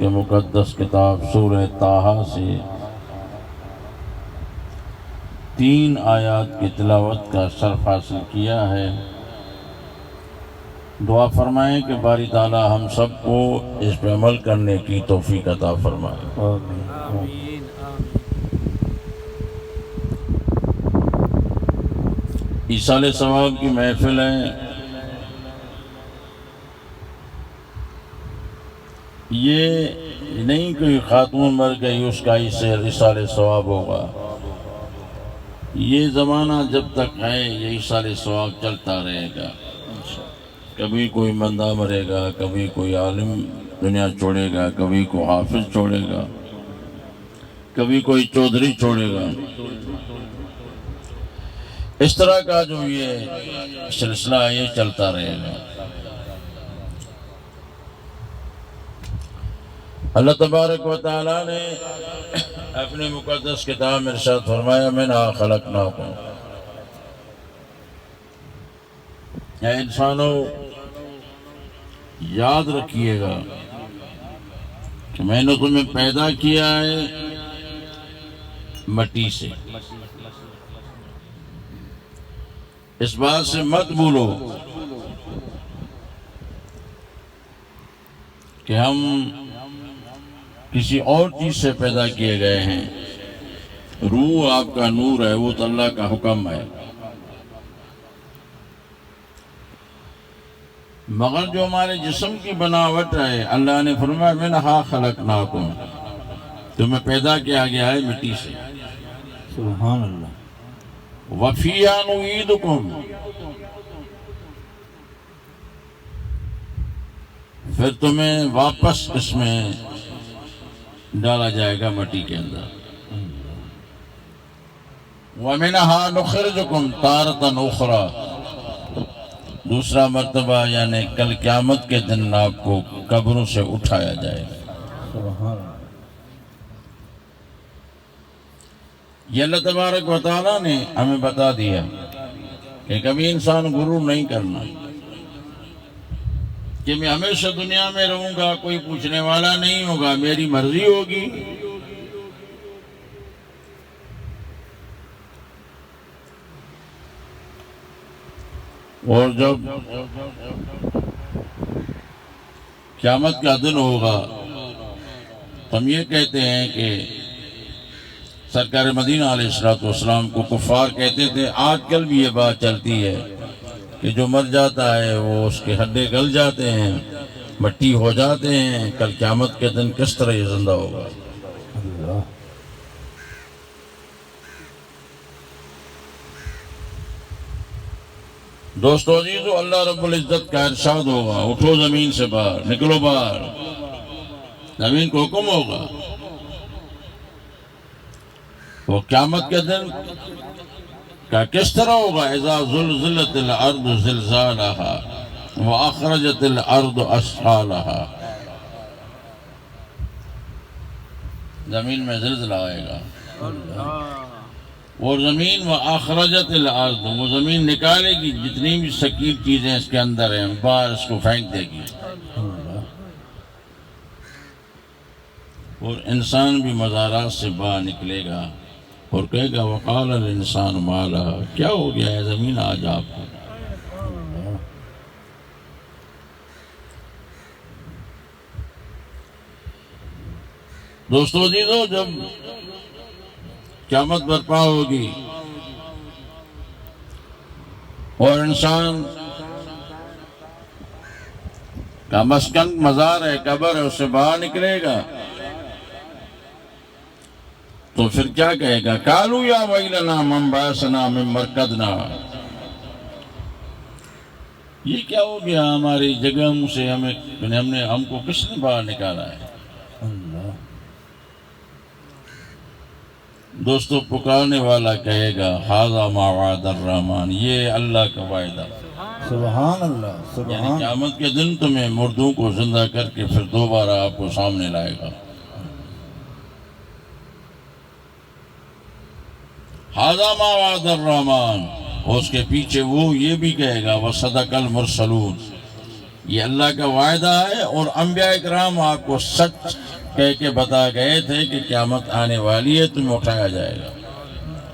کے مقدس کتاب سورہ طٰہٰ سے 3 آیات کی تلاوت کا شرف حاصل کیا ہے۔ دعا فرمائیں کہ باری تعالیٰ ہم سب کو اس پہ عمل کرنے کی توفیق عطا فرمائے۔ آمین ایصال ثواب کی محفل ہے۔ یہ نہیں کوئی خاتون مر گئی اس کا اس سے ایصال ثواب ہوگا۔ یہ زمانہ جب تک ہے یہ ایصال ثواب چلتا رہے گا۔ کبھی کوئی بندہ مرے گا، کبھی کوئی عالم دنیا چھوڑے گا، کبھی کوئی حافظ چھوڑے گا، کبھی کوئی چودھری چھوڑے گا۔ اس طرح کا جو یہ سلسلہ ہے یہ چلتا رہے گا۔ اللہ تبارک و تعالیٰ نے اپنے مقدس کتاب میں ارشاد فرمایا منہا خلقناکم، اے انسانوں یاد رکھیے گا کہ میں نے تمہیں پیدا کیا ہے مٹی سے۔ اس بات سے مت بھولو کہ ہم کسی اور چیز سے پیدا کیے گئے ہیں۔ روح آپ کا نور ہے، وہ تو اللہ کا حکم ہے، مگر جو ہمارے جسم کی بناوٹ ہے اللہ نے فرمایا منہا خلقناکم، تمہیں پیدا کیا گیا ہے مٹی سے۔ سبحان اللہ۔ وفیہا نعیدکم، پھر تمہیں واپس اس میں ڈالا جائے گا مٹی کے اندر۔ ومنہا نخرجکم تارۃ اخری، دوسرا مرتبہ یعنی کل قیامت کے دن آپ کو قبروں سے اٹھایا جائے گا۔ سبحان اللہ۔ یہ اللہ تبارک و تعالیٰ نے ہمیں بتا دیا کہ کبھی انسان غرور نہیں کرنا کہ میں ہمیشہ دنیا میں رہوں گا، کوئی پوچھنے والا نہیں ہوگا، میری مرضی ہوگی۔ اور جب قیامت کا دن ہوگا تو ہم یہ کہتے ہیں کہ سرکار مدینہ علیہ السلام کو کفار کہتے تھے، آج کل بھی یہ بات چلتی ہے کہ جو مر جاتا ہے وہ اس کے ہڈے گل جاتے ہیں، مٹی ہو جاتے ہیں، کل قیامت کے دن کس طرح یہ زندہ ہوگا۔ اللہ۔ دوستو عزیزو، اللہ رب العزت کا ارشاد ہوگا اٹھو زمین سے باہر، نکلو باہر۔ زمین کو حکم ہوگا، وہ قیامت کے دن کا کس طرح ہوگا؟ اذا زلزلت الارض زلزالہا واخرجت الارض اثقالہا، زمین میں زلزلہ آئے گا اور زمین واخرجت الارض، وہ زمین نکالے گی جتنی بھی ثقیل چیزیں اس کے اندر ہیں، باہر اس کو پھینک دے گی، اور انسان بھی مزارات سے باہر نکلے گا اور کہے گا وقال الانسان ما لہا، کیا ہو گیا ہے زمین آج آپ کو؟ دوستو عزیزو، جب قیامت برپا ہوگی اور انسان کا مسکن مزار ہے، قبر ہے، اس سے باہر نکلے گا تو پھر کیا کہے گا؟ قالوا یا ویلنا من بعثنا من مرقدنا، یہ کیا ہو گیا ہماری جگہوں سے، ہم کو کس نے باہر نکالا ہے؟ دوستو پکارنے والا کہے گا ھذا ما وعد الرحمن، یہ اللہ کا وعدہ۔ سبحان اللہ۔ یعنی سبحان۔ قیامت کے دن تمہیں مردوں کو زندہ کر کے پھر دوبارہ آپ کو سامنے لائے گا۔ ھذا ما وعد الرحمن، اور اس کے پیچھے وہ یہ بھی کہے گا وصدق المرسلون، یہ اللہ کا وعدہ ہے، اور انبیاء کرام آپ کو سچ کہہ کے بتا گئے تھے کہ قیامت آنے والی ہے، تمہیں اٹھایا جائے گا۔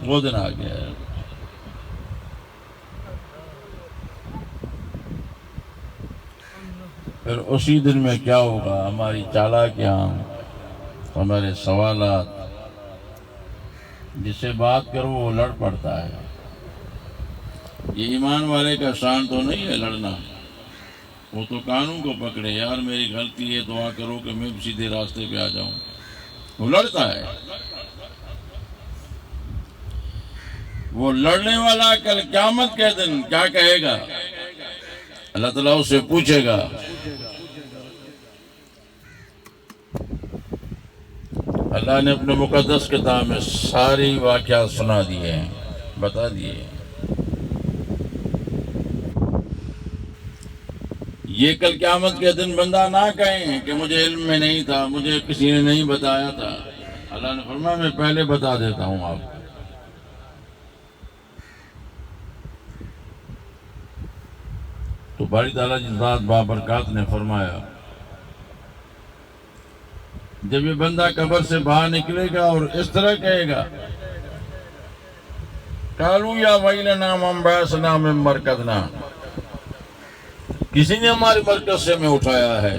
وہ دن آ گیا ہے۔ پھر اسی دن میں کیا ہوگا؟ ہماری چالاکیاں، ہمارے سوالات، جس سے بات کرو وہ لڑ پڑتا ہے۔ یہ ایمان والے کا شان تو نہیں ہے لڑنا، وہ تو قانون کو پکڑے، یار میری غلطی ہے، دعا کرو کہ میں سیدھے راستے پہ آ جاؤں، وہ لڑتا ہے۔ وہ لڑنے والا کل قیامت کے دن کیا کہے گا؟ اللہ تعالیٰ اس سے پوچھے گا، اللہ نے اپنے مقدس کتاب میں ساری واقعات سنا دیے ہیں، بتا دیے ہیں۔ یہ کل قیامت کے دن بندہ نہ کہیں کہ مجھے علم میں نہیں تھا، مجھے کسی نے نہیں بتایا تھا۔ اللہ نے فرمایا میں پہلے بتا دیتا ہوں آپ کو۔ تو باری تعالیٰ کی ذات بابرکات نے فرمایا، جب یہ بندہ قبر سے باہر نکلے گا اور اس طرح کہے گا، قالوا یا ویلنا من بعثنا من مرقدنا، کسی نے ہمارے مرکز سے میں اٹھایا ہے،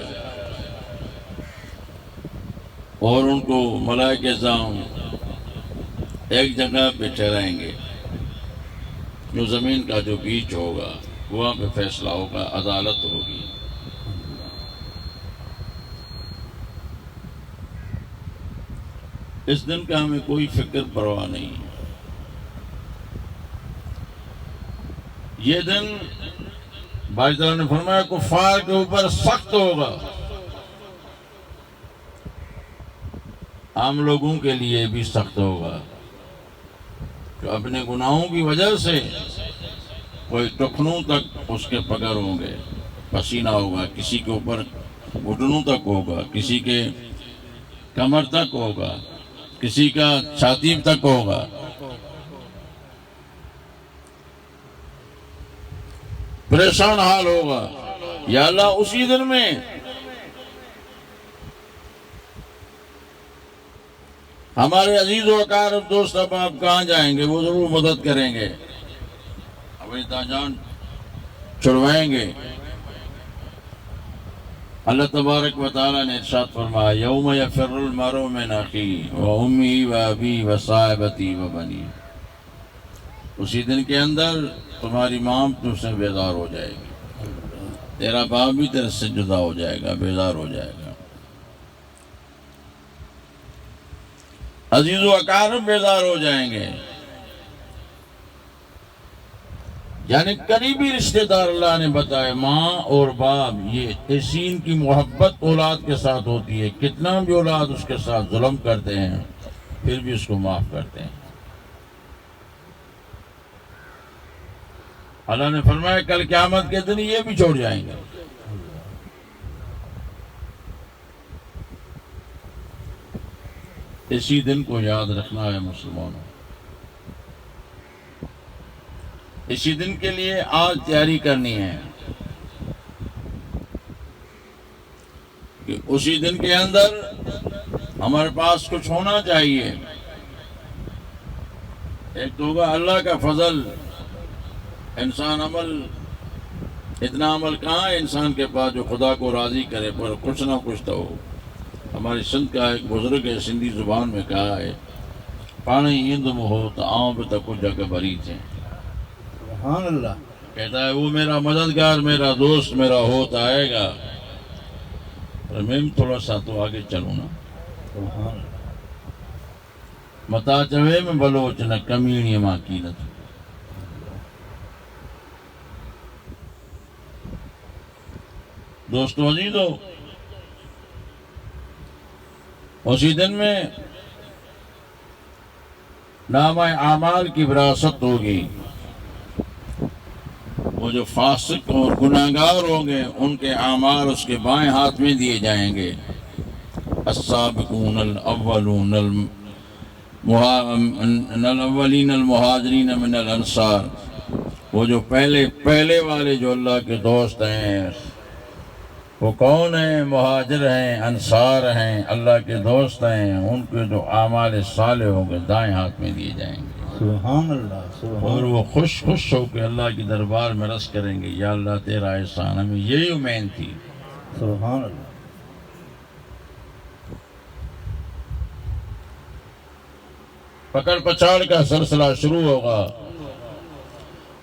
اور ان کو ملائکہ کرام ایک جگہ پہ ٹھہرائیں گے، جو زمین کا جو بیچ ہوگا وہاں پہ فیصلہ ہوگا، عدالت ہوگی۔ اس دن کا ہمیں کوئی فکر پرواہ نہیں۔ یہ دن باری تعالیٰ نے فرمایا کفار کے اوپر سخت ہوگا، عام لوگوں کے لیے بھی سخت ہوگا، جو اپنے گناہوں کی وجہ سے کوئی ٹخنوں تک اس کے پگر ہوں گے، پسینہ ہوگا، کسی کے اوپر گھٹنوں تک ہوگا، کسی کے کمر تک ہوگا، کسی کا چھاتی تک ہوگا۔ پریشان حال ہوگا۔ یا اللہ اسی دن میں ہمارے عزیز و اقارب دوست احباب کہاں جائیں گے؟ وہ ضرور مدد کریں گے، اپنی جان چھڑوائیں گے۔ اللہ تبارک و تعالیٰ نے ارشاد فرمایا، یوم یفر المرء من اخیہ وامہ وابیہ وصاحبتہ وبنیہ، اسی دن کے اندر تمہاری ماں تم سے بیزار ہو جائے گی، تیرا باپ بھی تیرے سے جدا ہو جائے گا، بیزار ہو جائے گا، عزیز و اقارب بیزار ہو جائیں گے۔ یعنی قریبی رشتہ دار اللہ نے بتایا، ماں اور باپ، یہ ایسی ان کی محبت اولاد کے ساتھ ہوتی ہے، کتنا بھی اولاد اس کے ساتھ ظلم کرتے ہیں پھر بھی اس کو معاف کرتے ہیں۔ اللہ نے فرمایا کل قیامت کے دن یہ بھی چھوڑ جائیں گے۔ اسی دن کو یاد رکھنا ہے مسلمانوں، اسی دن کے لیے آج تیاری کرنی ہے کہ اسی دن کے اندر ہمارے پاس کچھ ہونا چاہیے۔ ایک تو ہوگا اللہ کا فضل، انسان اتنا عمل کہاں ہے انسان کے پاس جو خدا کو راضی کرے، پر کچھ نہ کچھ تو ہو۔ ہماری سندھ کا ایک بزرگ ہے، سندھی زبان میں کہا ہے، پانی ایندم ہو تو آؤں پہ تک کچھ جگہ بری تھے۔ سبحان اللہ۔ کہتا ہے وہ میرا مددگار، میرا دوست، میرا ہوتا آئے گا، پر میں بھی تھوڑا سا تو آگے چلوں نا۔ سبحان اللہ۔ متا چوے میں بلوچ نہ کمینی ماں کی نہ تھی۔ دوستو عزیزو، اسی دن میں نامہ اعمال کی وراثت ہوگی۔ وہ جو فاسق اور گناہگار ہوں گے ان کے اعمال اس کے بائیں ہاتھ میں دیے جائیں گے۔ السابقون الاولون الاولین المہاجرین من الانصار، وہ جو پہلے والے جو اللہ کے دوست ہیں، وہ کون ہیں؟ مہاجر ہیں، انصار ہیں، اللہ کے دوست ہیں، ان کے جو اعمال صالح ہوں گے دائیں ہاتھ میں دیے جائیں گے، سبحان اللہ اور سبحان وہ خوش خوش ہو کے اللہ کے دربار میں رس کریں گے، یا اللہ تیرا احسان، ہمیں یہی امید تھی۔ سبحان اللہ پکڑ پچاڑ کا سلسلہ شروع ہوگا،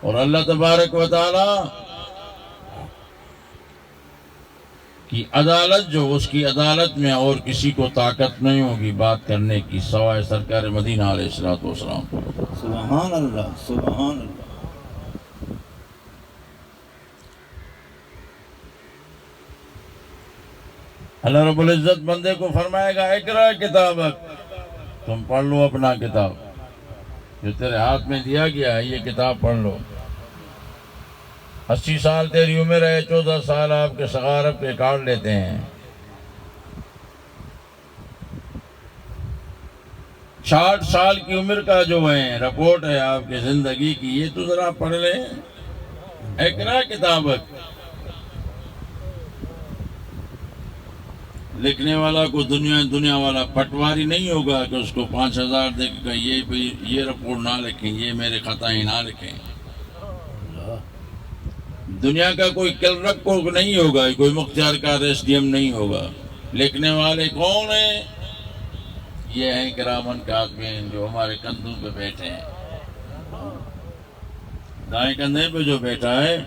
اور اللہ تبارک و تعالی کی عدالت جو اس کی عدالت میں اور کسی کو طاقت نہیں ہوگی بات کرنے کی سوائے سرکار مدینہ علیہ الصلوۃ والسلام۔ سبحان اللہ سبحان اللہ اللہ رب العزت بندے کو فرمائے گا اقرا کتابک، تم پڑھ لو اپنا کتاب جو تیرے ہاتھ میں دیا گیا ہے، یہ کتاب پڑھ لو۔ 80 سال تیری عمر ہے، 14 سال آپ کے صغارت پہ کاٹ لیتے ہیں، 60 سال کی عمر کا جو ہے رپورٹ ہے آپ کی زندگی کی، یہ تو ذرا پڑھ لیں۔ اقرا کتابک، لکھنے والا کو دنیا والا پٹواری نہیں ہوگا کہ اس کو 5000 دے کے یہ رپورٹ نہ لکھیں، یہ میرے خطائیں نہ لکھیں۔ دنیا کا کوئی کلرک کو نہیں ہوگا، کوئی مختار کا ایس ڈی ایم نہیں ہوگا۔ لکھنے والے کون ہیں؟ یہ ہیں کرامن کاتبین جو ہمارے کندھوں پہ بیٹھے ہیں۔ دائیں کندھے پہ جو بیٹھا ہے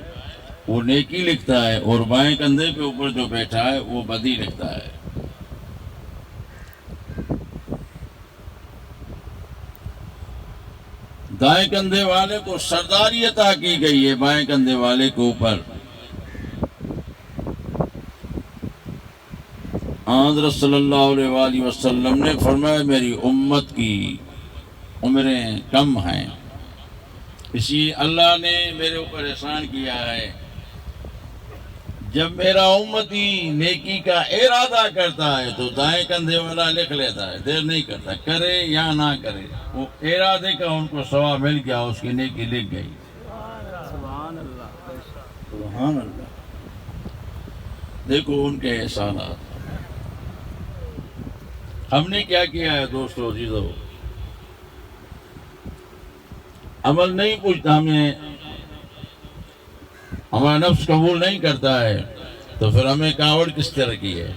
وہ نیکی لکھتا ہے، اور بائیں کندھے پہ اوپر جو بیٹھا ہے وہ بدی لکھتا ہے۔ دائیں کندھے والے کو سرداری عطا کی گئی ہے، بائیں کندھے والے کے اوپر حضرت صلی اللہ علیہ وآلہ وسلم نے فرمایا میری امت کی عمریں کم ہیں، اسی اللہ نے میرے اوپر احسان کیا ہے، جب میرا امتی نیکی کا ارادہ کرتا ہے تو دائیں کندھے والا لکھ لیتا ہے، دیر نہیں کرتا، کرے یا نہ کرے، وہ ارادے کا ان کو ثواب مل گیا، اس کی نیکی لکھ گئی۔ سبحان اللہ دیکھو ان کے احسانات۔ ہم نے کیا کیا ہے دوستو عزیزو؟ عمل نہیں پوچھتا، ہمیں ہمارا نفس قبول نہیں کرتا ہے، تو پھر ہمیں کاوڑ کس طرح کی ہے؟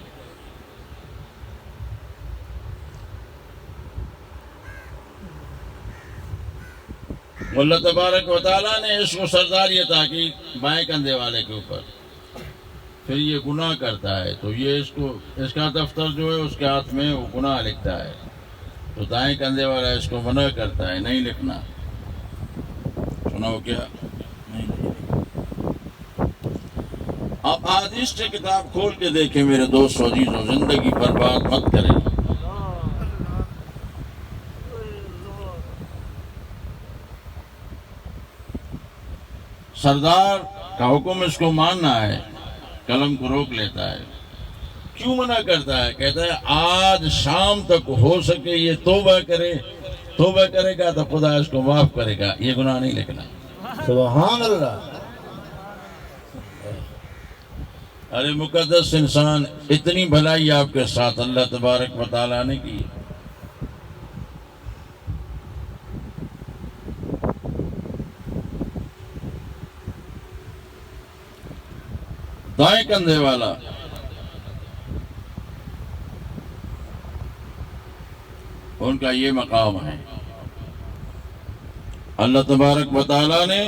اللہ تبارک و تعالیٰ نے اس کو سرداری عطا کی بائیں کندھے والے کے اوپر، پھر یہ گناہ کرتا ہے تو یہ اس کا دفتر جو ہے اس کے ہاتھ میں وہ گناہ لکھتا ہے، تو دائیں کندھے والا اس کو منع کرتا ہے نہیں لکھنا۔ سنو کیا؟ آپ حدیث سے کتاب کھول کے دیکھیں میرے دوست عزیزو، زندگی برباد مت کریں۔ سردار کا حکم اس کو ماننا ہے، قلم کو روک لیتا ہے۔ کیوں منع کرتا ہے؟ کہتا ہے آج شام تک ہو سکے یہ توبہ کرے گا تو خدا اس کو معاف کرے گا، یہ گناہ نہیں لکھنا۔ سبحان اللہ ارے مقدس انسان، اتنی بھلائی آپ کے ساتھ اللہ تبارک و تعالیٰ نے کی۔ دائیں کندھے والا ان کا یہ مقام ہے، اللہ تبارک و تعالیٰ نے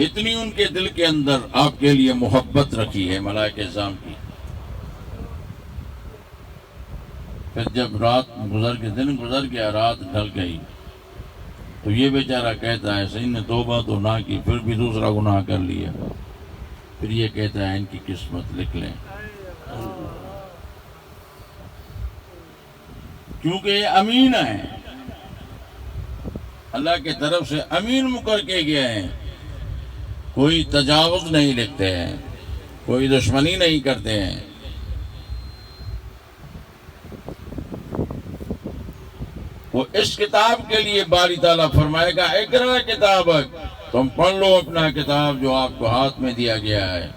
اتنی ان کے دل کے اندر آپ کے لیے محبت رکھی ہے ملائکہ اعظام کی۔ پھر جب دن گزر گیا، رات ڈھل گئی، تو یہ بیچارہ کہتا ہے صحیح نے توبہ تو نہ کی، پھر بھی دوسرا گناہ کر لیا، پھر یہ کہتا ہے ان کی قسمت لکھ لیں، کیونکہ یہ امین ہیں، اللہ کی طرف سے امین مقرر کے گئے ہیں، کوئی تجاوز نہیں لکھتے ہیں، کوئی دشمنی نہیں کرتے ہیں۔ وہ اس کتاب کے لیے باری تعالیٰ فرمائے گا اقرا کتابک، تم پڑھ لو اپنا کتاب جو آپ کو ہاتھ میں دیا گیا ہے.